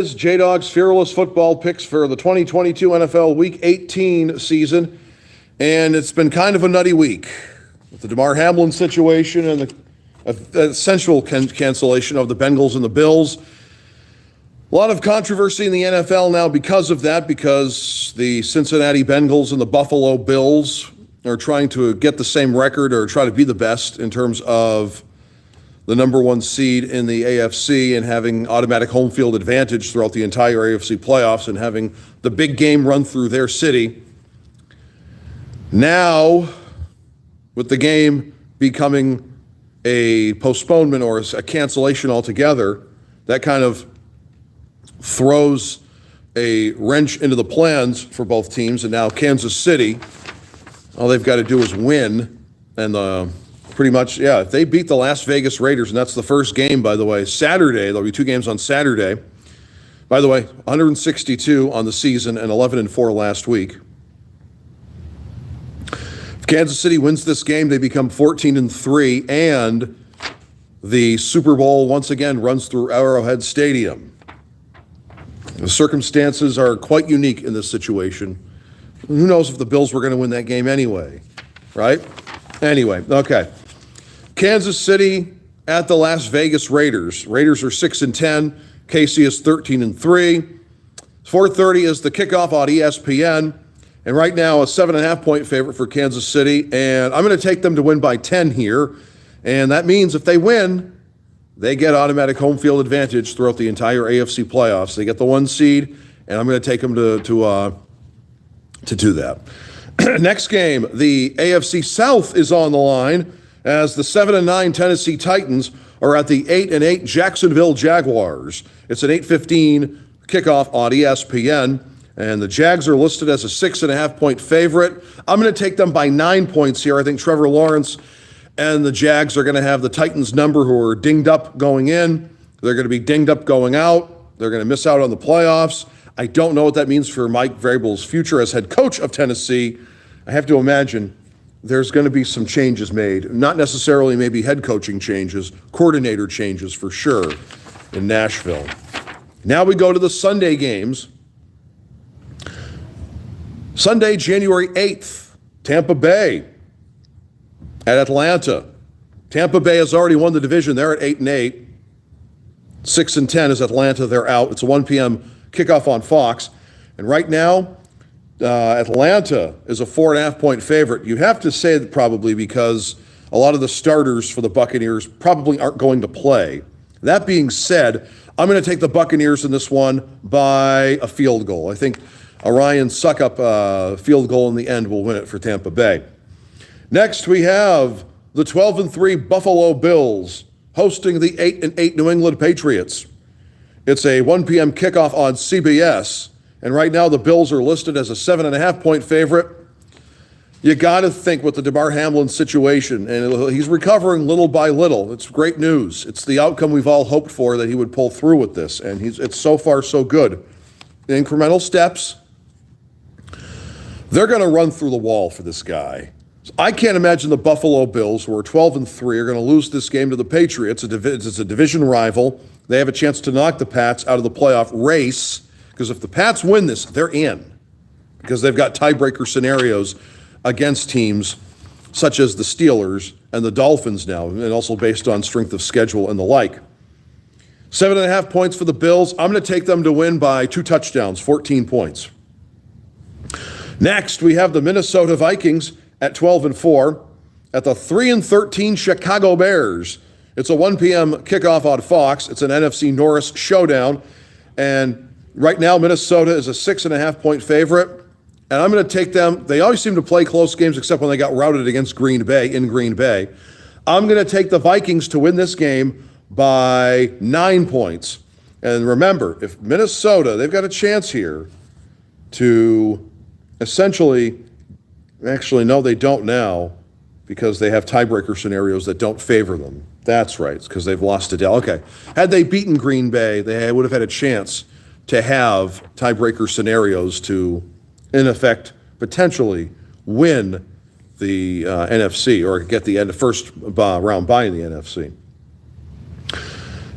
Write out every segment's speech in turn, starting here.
Is Dawg's Fearless Football Picks for the 2022 NFL Week 18 season. And it's been kind of a nutty week with the Damar Hamlin situation and the essential cancellation of the Bengals and the Bills. A lot of controversy in the NFL now because of that, because the Cincinnati Bengals and the Buffalo Bills are trying to get the same record or try to be the best in terms of the number one seed in the AFC and having automatic home field advantage throughout the entire AFC playoffs and having the big game run through their city. Now, with the game becoming a postponement or a cancellation altogether, that kind of throws a wrench into the plans for both teams. And now Kansas City, all they've got to do is win. And pretty much, if they beat the Las Vegas Raiders, and that's the first game, by the way, Saturday, there'll be two games on Saturday. By the way, 162 on the season and 11-4 last week. If Kansas City wins this game, they become 14-3, and the Super Bowl once again runs through Arrowhead Stadium. The circumstances are quite unique in this situation. Who knows if the Bills were going to win that game anyway, right? Anyway, okay. Kansas City at the Las Vegas Raiders. Raiders are 6-10. KC is 13-3. 4:30 is the kickoff on ESPN. And right now, a 7.5-point favorite for Kansas City. And I'm going to take them to win by 10 here. And that means if they win, they get automatic home field advantage throughout the entire AFC playoffs. They get the one seed, and I'm going to take them to do that. Next game, the AFC South is on the line as the 7-9 Tennessee Titans are at the 8-8 Jacksonville Jaguars. It's an 8:15 kickoff on ESPN, and the Jags are listed as a 6.5-point favorite. I'm going to take them by 9 points here. I think Trevor Lawrence and the Jags are going to have the Titans number, who are dinged up going in. They're going to be dinged up going out. They're going to miss out on the playoffs. I don't know what that means for Mike Vrabel's future as head coach of Tennessee. I have to imagine there's going to be some changes made, not necessarily maybe head coaching changes, coordinator changes for sure in Nashville. Now we go to the Sunday games. Sunday, January 8th, Tampa Bay at Atlanta. Tampa Bay has already won the division. They're at 8-8. 6-10 is Atlanta. They're out. It's a 1 p.m. kickoff on Fox. And right now, Atlanta is a 4.5-point favorite. You have to say that probably because a lot of the starters for the Buccaneers probably aren't going to play. That being said, I'm going to take the Buccaneers in this one by a field goal. I think a Ryan Suckup field goal in the end will win it for Tampa Bay. Next, we have the 12-3 Buffalo Bills hosting the 8-8 New England Patriots. It's a 1 p.m. kickoff on CBS. And right now, the Bills are listed as a 7.5-point favorite. You got to think with the Damar Hamlin situation, and he's recovering little by little. It's great news. It's the outcome we've all hoped for, that he would pull through with this, and it's so far so good. Incremental steps. They're going to run through the wall for this guy. I can't imagine the Buffalo Bills, who are 12-3, are going to lose this game to the Patriots. It's a division rival. They have a chance to knock the Pats out of the playoff race. Because if the Pats win this, they're in. Because they've got tiebreaker scenarios against teams such as the Steelers and the Dolphins now, and also based on strength of schedule and the like. 7.5 points for the Bills. I'm going to take them to win by 2 touchdowns, 14 points. Next, we have the Minnesota Vikings at 12-4 at the 3-13 Chicago Bears. It's a 1 p.m. kickoff on Fox. It's an NFC Norris showdown. And right now, Minnesota is a 6.5-point favorite, and I'm going to take them. They always seem to play close games except when they got routed against Green Bay in Green Bay. I'm going to take the Vikings to win this game by 9 points. And remember, if Minnesota, they've got a chance here to essentially, actually, no, they don't now because they have tiebreaker scenarios that don't favor them. That's right, it's because they've lost to Dallas. Okay, had they beaten Green Bay, they would have had a chance to have tiebreaker scenarios to, in effect, potentially win the NFC or get the first round bye in the NFC.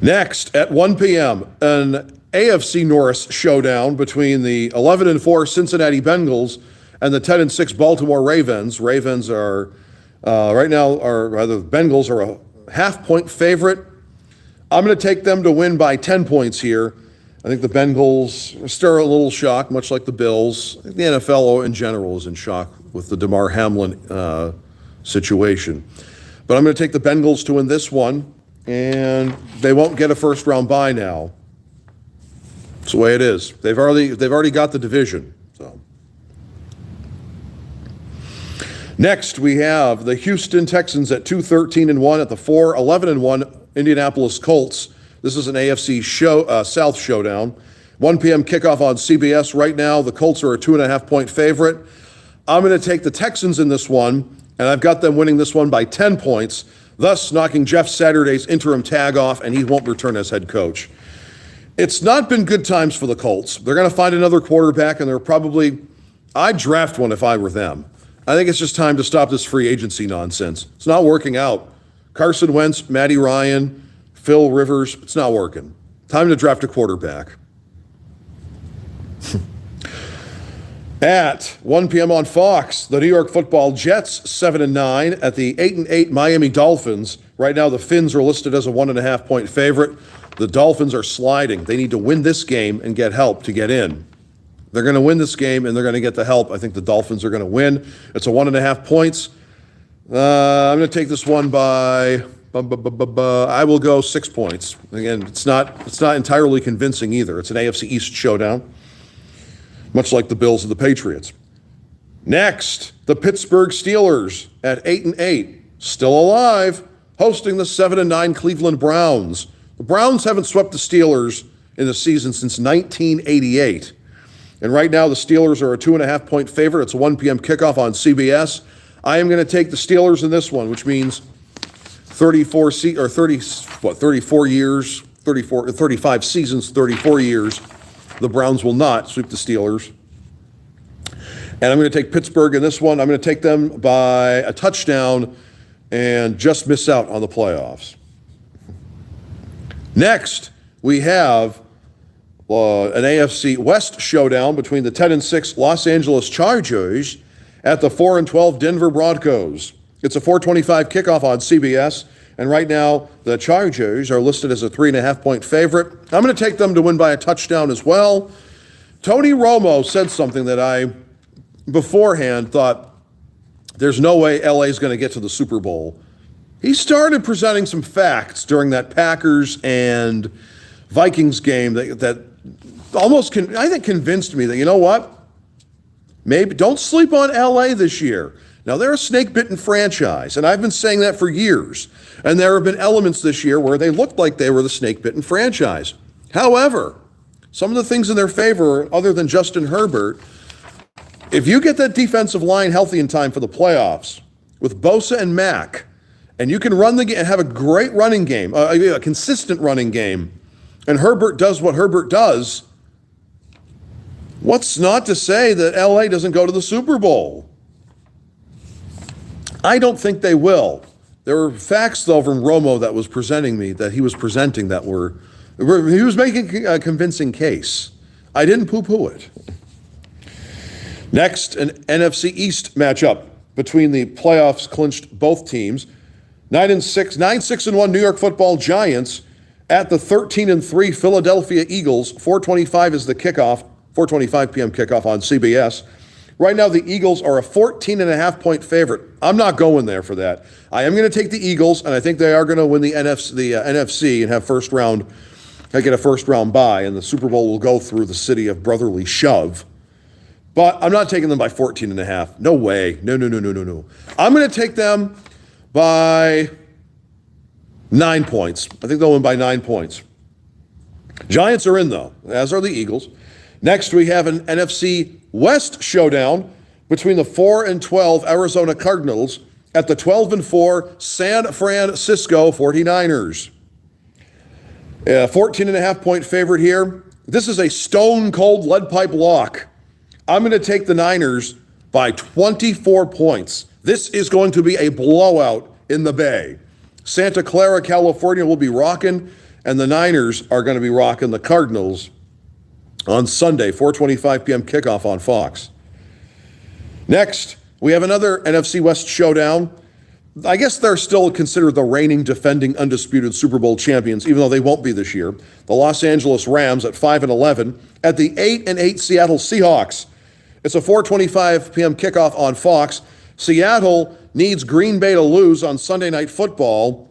Next, at 1 p.m., an AFC North showdown between the 11-4 Cincinnati Bengals and the 10-6 Baltimore Ravens. Ravens are right now, or rather, the Bengals are a half-point favorite. I'm going to take them to win by 10 points here. I think the Bengals stir a little shock, much like the Bills. I think the NFL in general is in shock with the Damar Hamlin situation. But I'm going to take the Bengals to win this one, and they won't get a first-round bye now. That's the way it is. They've already got the division. So. Next, we have the Houston Texans at 2-13-1 at the 4-11-1 Indianapolis Colts. This is an AFC South showdown. 1 p.m. kickoff on CBS. Right now, the Colts are a 2.5-point favorite. I'm going to take the Texans in this one, and I've got them winning this one by 10 points, thus knocking Jeff Saturday's interim tag off, and he won't return as head coach. It's not been good times for the Colts. They're going to find another quarterback, and I'd draft one if I were them. I think it's just time to stop this free agency nonsense. It's not working out. Carson Wentz, Matty Ryan, Phil Rivers, it's not working. Time to draft a quarterback. At 1 p.m. on Fox, the New York Football Jets, 7-9 at the 8-8 Miami Dolphins. Right now, the Fins are listed as a 1.5-point favorite. The Dolphins are sliding. They need to win this game and get help to get in. They're going to win this game, and they're going to get the help. I think the Dolphins are going to win. It's a 1.5 points. I'm going to take this one by, I will go 6 points. Again, it's not entirely convincing either. It's an AFC East showdown, much like the Bills and the Patriots. Next, the Pittsburgh Steelers at 8-8, still alive, hosting the 7-9 Cleveland Browns. The Browns haven't swept the Steelers in the season since 1988. And right now, the Steelers are a 2.5-point favorite. It's a 1 p.m. kickoff on CBS. I am going to take the Steelers in this one, which means 35 seasons, 34 years. The Browns will not sweep the Steelers. And I'm going to take Pittsburgh in this one. I'm going to take them by a touchdown and just miss out on the playoffs. Next, we have an AFC West showdown between the 10-6 Los Angeles Chargers at the 4-12 Denver Broncos. It's a 4:25 kickoff on CBS, and right now the Chargers are listed as a 3.5-point favorite. I'm going to take them to win by a touchdown as well. Tony Romo said something that I beforehand thought there's no way LA is going to get to the Super Bowl. He started presenting some facts during that Packers and Vikings game that almost, I think, convinced me that, you know what? Maybe don't sleep on LA this year. Now, they're a snake-bitten franchise, and I've been saying that for years. And there have been elements this year where they looked like they were the snake-bitten franchise. However, some of the things in their favor, other than Justin Herbert, if you get that defensive line healthy in time for the playoffs with Bosa and Mack, and you can run the game and have a great running game, a consistent running game, and Herbert does what Herbert does, what's not to say that LA doesn't go to the Super Bowl? I don't think they will. There were facts, though, from Romo that was presenting he was making a convincing case. I didn't poo-poo it. Next, an NFC East matchup between the playoffs clinched both teams. 9-6-1 New York Football Giants at the 13-3 Philadelphia Eagles. 4:25 is the kickoff, 4:25 p.m. kickoff on CBS. Right now, the Eagles are a 14.5-point favorite. I'm not going there for that. I am going to take the Eagles, and I think they are going to win the NFC and have get a first-round bye, and the Super Bowl will go through the city of brotherly shove. But I'm not taking them by 14.5. No way. No. I'm going to take them by 9 points. I think they'll win by 9 points. Giants are in, though, as are the Eagles. Next, we have an NFC West showdown between the 4-12 Arizona Cardinals at the 12-4 San Francisco 49ers. 14.5-point favorite here. This is a stone-cold lead pipe lock. I'm going to take the Niners by 24 points. This is going to be a blowout in the Bay. Santa Clara, California will be rocking, and the Niners are going to be rocking the Cardinals on Sunday, 4:25 p.m. kickoff on Fox. Next, we have another NFC West showdown. I guess they're still considered the reigning, defending, undisputed Super Bowl champions, even though they won't be this year. The Los Angeles Rams at 5-11 at the 8-8 Seattle Seahawks. It's a 4:25 p.m. kickoff on Fox. Seattle needs Green Bay to lose on Sunday Night Football,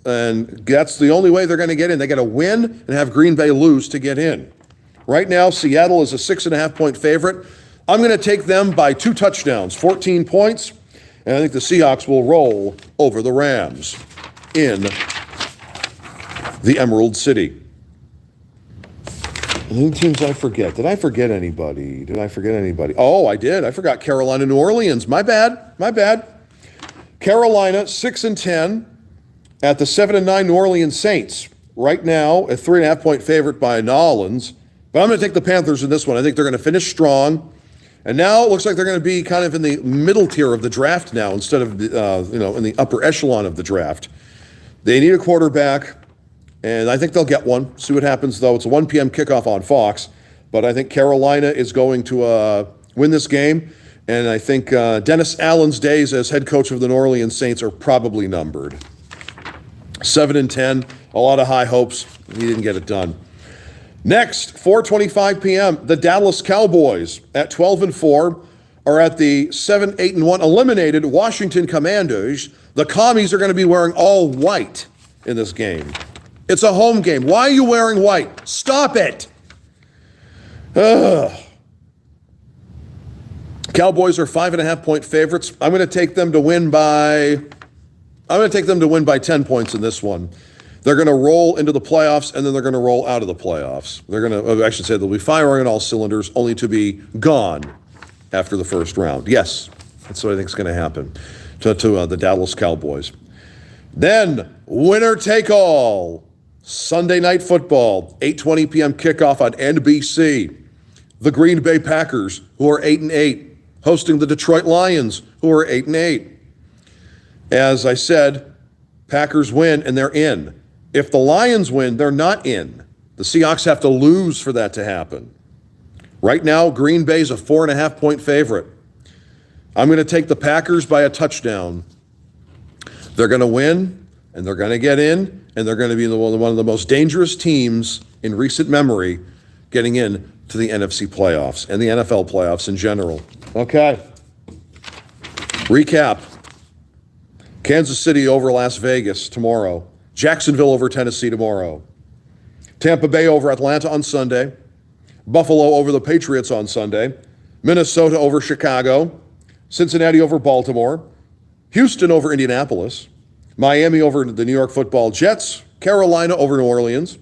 and that's the only way they're going to get in. They got to win and have Green Bay lose to get in. Right now, Seattle is a 6.5-point favorite. I'm going to take them by 2 touchdowns, 14 points, and I think the Seahawks will roll over the Rams in the Emerald City. Any teams I forget? Did I forget anybody? Oh, I did. I forgot Carolina, New Orleans. My bad. Carolina, 6-10 at the 7-9 New Orleans Saints. Right now, a 3.5-point favorite by New Orleans. But I'm going to take the Panthers in this one. I think they're going to finish strong. And now it looks like they're going to be kind of in the middle tier of the draft now instead of, in the upper echelon of the draft. They need a quarterback, and I think they'll get one. See what happens, though. It's a 1 p.m. kickoff on Fox. But I think Carolina is going to win this game. And I think Dennis Allen's days as head coach of the New Orleans Saints are probably numbered. 7-10, a lot of high hopes. He didn't get it done. Next, 4:25 p.m., the Dallas Cowboys at 12-4 are at the 7-8-1 eliminated Washington Commanders. The Commies are going to be wearing all white in this game. It's a home game. Why are you wearing white? Stop it. Cowboys are 5.5-point favorites. I'm going to take them to win by 10 points in this one. They're going to roll into the playoffs, and then they're going to roll out of the playoffs. They'll be firing on all cylinders, only to be gone after the first round. Yes, that's what I think is going to happen to the Dallas Cowboys. Then, winner take all. Sunday Night Football, 8:20 p.m. kickoff on NBC. The Green Bay Packers, who are 8-8, hosting the Detroit Lions, who are 8-8. As I said, Packers win, and they're in. If the Lions win, they're not in. The Seahawks have to lose for that to happen. Right now, Green Bay's a 4.5-point favorite. I'm going to take the Packers by a touchdown. They're going to win, and they're going to get in, and they're going to be one of the most dangerous teams in recent memory getting in to the NFC playoffs and the NFL playoffs in general. Okay. Recap. Kansas City over Las Vegas tomorrow. Jacksonville over Tennessee tomorrow. Tampa Bay over Atlanta on Sunday. Buffalo over the Patriots on Sunday. Minnesota over Chicago. Cincinnati over Baltimore. Houston over Indianapolis. Miami over the New York Football Jets. Carolina over New Orleans.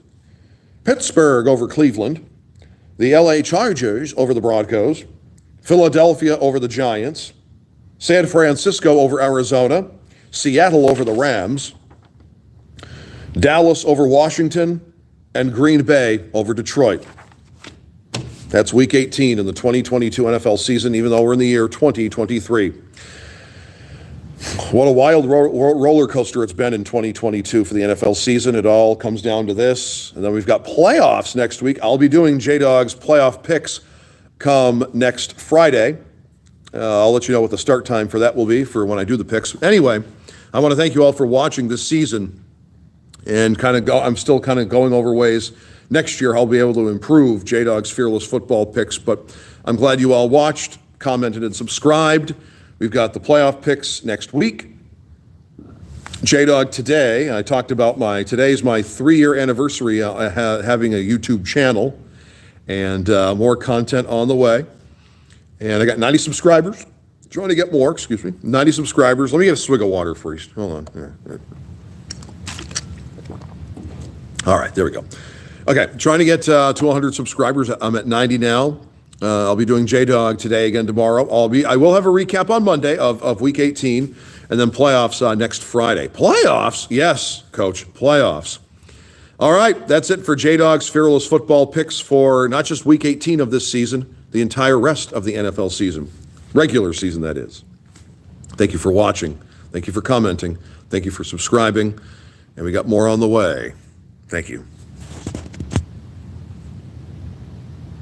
Pittsburgh over Cleveland. The LA Chargers over the Broncos. Philadelphia over the Giants. San Francisco over Arizona. Seattle over the Rams. Dallas over Washington, and Green Bay over Detroit. That's Week 18 in the 2022 NFL season, even though we're in the year 2023. What a wild roller coaster it's been in 2022 for the NFL season. It all comes down to this. And then we've got playoffs next week. I'll be doing J-Dawg's playoff picks come next Friday. I'll let you know what the start time for that will be for when I do the picks. Anyway, I want to thank you all for watching this season. And I'm still kind of going over ways next year I'll be able to improve J-Dawg's Fearless Football Picks. But I'm glad you all watched, commented, and subscribed. We've got the playoff picks next week. J-Dawg today, I talked about today's my 3-year anniversary having a YouTube channel, and more content on the way. And I got 90 subscribers. Trying to get more, 90 subscribers. Let me get a swig of water first. Hold on. Here. All right, there we go. Okay, trying to get to 100 subscribers. I'm at 90 now. I'll be doing J-Dawg today, again tomorrow. I will have a recap on Monday of Week 18, and then playoffs next Friday. Playoffs? Yes, Coach, playoffs. All right, that's it for J-Dawg's Fearless Football Picks for not just Week 18 of this season, the entire rest of the NFL season. Regular season, that is. Thank you for watching. Thank you for commenting. Thank you for subscribing. And we got more on the way. Thank you.